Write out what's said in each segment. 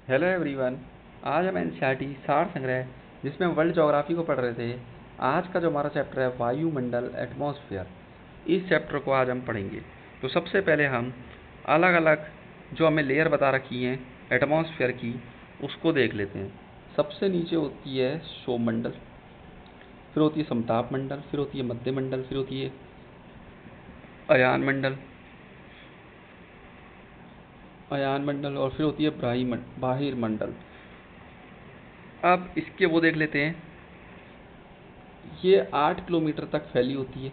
Hello everyone. आज हम NCERT सार संग्रह जिसमें हम वर्ल्ड ज्योग्राफी को पढ़ रहे थे। आज का जो हमारा चैप्टर है वायुमंडल एटमॉस्फेयर, इस चैप्टर को आज हम पढ़ेंगे। तो सबसे पहले हम अलग अलग जो हमें लेयर बता रखी हैं एटमॉस्फेयर की, उसको देख लेते हैं। सबसे नीचे होती है शोभमंडल, फिर होती है समताप मंडल, फिर होती है मध्य मंडल, फिर होती है अयान मंडल और फिर होती है बाहिर मंडल। अब इसके वो देख लेते हैं। ये 8 किलोमीटर तक फैली होती है।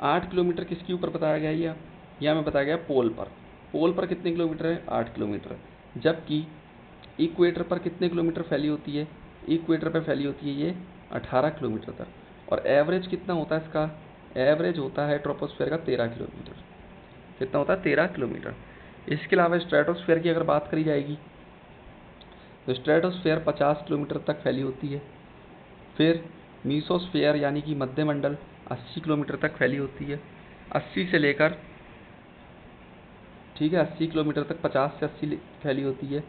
8 किलोमीटर किसके ऊपर बताया गया है? यह हमें बताया गया पोल पर। पोल पर कितने किलोमीटर है? 8 किलोमीटर। जबकि इक्वेटर पर कितने किलोमीटर फैली होती है? इक्वेटर पर फैली होती है ये 18 किलोमीटर तक। और एवरेज कितना होता है इसका? एवरेज होता है ट्रोपोस्फेयर का 13 किलोमीटर। कितना होता है? 13 किलोमीटर। इसके अलावा स्ट्रेटोस्फेयर की अगर बात करी जाएगी तो स्ट्रेटोस्फेयर 50 किलोमीटर तक फैली होती है। फिर मीसोस्फेयर यानी कि मध्य मंडल 80 किलोमीटर तक फैली होती है। 80 से लेकर, ठीक है, 80 किलोमीटर तक 50 से 80 फैली होती है।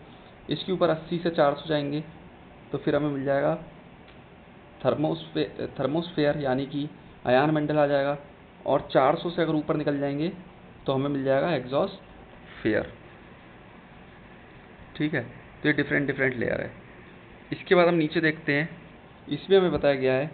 इसके ऊपर 80 से 400 जाएंगे तो फिर हमें मिल जाएगा थर्मोस्फेयर यानी कि अयान मंडल आ जाएगा। और 400 से अगर ऊपर निकल जाएंगे तो हमें मिल जाएगा एग्जॉस्फेयर। ठीक है, तो ये डिफरेंट डिफरेंट लेयर है। इसके बाद हम नीचे देखते हैं। इसमें हमें बताया गया है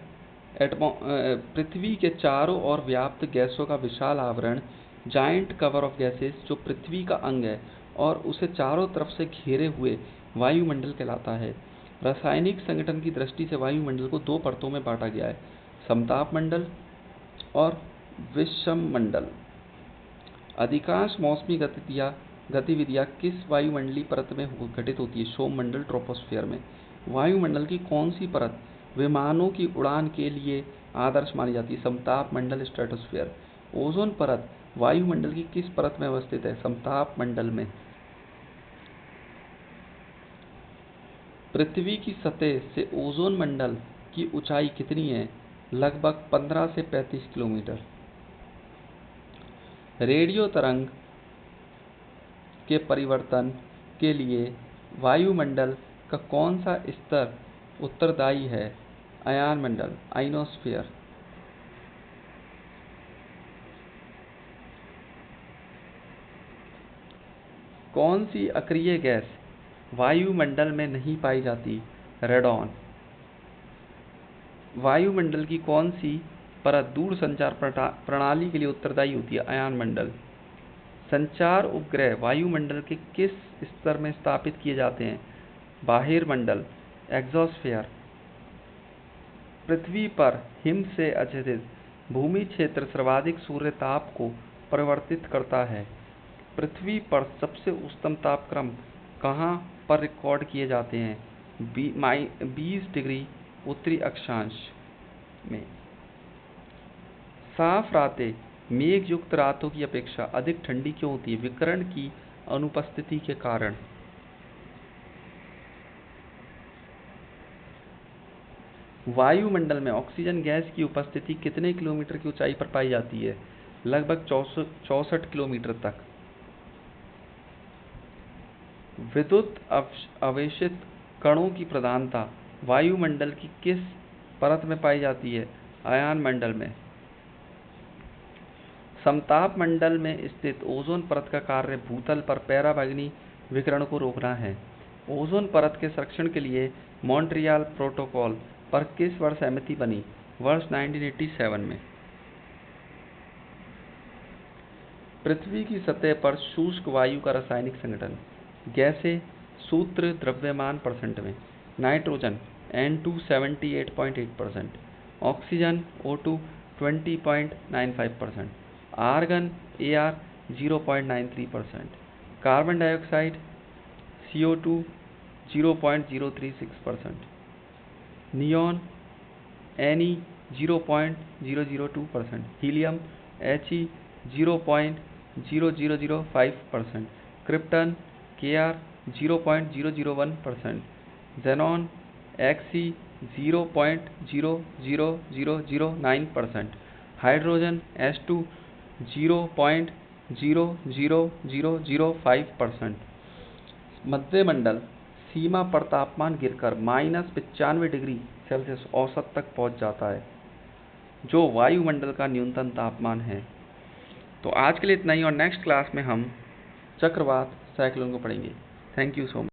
पृथ्वी के चारों ओर व्याप्त गैसों का विशाल आवरण, जाइंट कवर ऑफ गैसेस, जो पृथ्वी का अंग है और उसे चारों तरफ से घेरे हुए वायुमंडल कहलाता है। रासायनिक संगठन की दृष्टि से वायुमंडल को दो परतों में बांटा गया है, समताप मंडल और विषम मंडल। अधिकांश मौसमी गतिविधियाँ किस वायुमंडलीय परत में घटित होती है? शोभमंडल ट्रोपोस्फियर में। वायुमंडल की कौन सी परत विमानों की उड़ान के लिए आदर्श मानी जाती है? समताप मंडल स्ट्रेटोस्फियर। ओजोन परत वायुमंडल की किस परत में अवस्थित है? समताप मंडल में। पृथ्वी की सतह से ओजोन मंडल की ऊंचाई कितनी है? लगभग 15 से 35 किलोमीटर। रेडियो तरंग के परिवर्तन के लिए वायुमंडल का कौन सा स्तर उत्तरदायी है? अयान मंडल, आइनोस्फीयर। कौन सी अक्रिय गैस वायुमंडल में नहीं पाई जाती? रेडॉन। वायुमंडल की कौन सी परत दूर संचार प्रणाली के लिए उत्तरदायी होती है? अयान मंडल। संचार उपग्रह वायुमंडल के किस स्तर में स्थापित किए जाते हैं? बाहिर मंडल, एग्जॉस्फेयर। पृथ्वी पर हिम से आच्छादित भूमि क्षेत्र सर्वाधिक सूर्य ताप को परिवर्तित करता है। पृथ्वी पर सबसे उच्चतम तापक्रम कहाँ पर रिकॉर्ड किए जाते हैं? 20 डिग्री उत्तरी अक्षांश में। साफ रातें मेघ युक्त रातों की अपेक्षा अधिक ठंडी क्यों होती है? विकिरण की अनुपस्थिति के कारण। वायुमंडल में ऑक्सीजन गैस की उपस्थिति कितने किलोमीटर की ऊंचाई पर पाई जाती है? लगभग 64 किलोमीटर तक। विद्युत आवेशित कणों की प्रधानता वायुमंडल की किस परत में पाई जाती है? अयान मंडल में। समताप मंडल में स्थित ओजोन परत का कार्य भूतल पर पराबैंगनी विकिरण को रोकना है। ओजोन परत के संरक्षण के लिए मॉन्ट्रियल प्रोटोकॉल पर किस वर्ष सहमति बनी? वर्ष 1987 में। पृथ्वी की सतह पर शुष्क वायु का रासायनिक संगठन। गैसें सूत्र द्रव्यमान परसेंट में। Nitrogen N2 78.8%, oxygen O2 20.95%, argon Ar 0.93%, carbon dioxide CO2 0.036%, neon Ne 0.002%, helium He 0.0005%, krypton Kr 0.001%, xenon Xe 0.00009%, hydrogen H2 0.00005%। मध्य मंडल सीमा पर तापमान गिरकर -95 डिग्री सेल्सियस औसत तक पहुंच जाता है, जो वायुमंडल का न्यूनतम तापमान है। तो आज के लिए इतना ही, और नेक्स्ट क्लास में हम चक्रवात साइक्लोन को पढ़ेंगे। Thank you so much.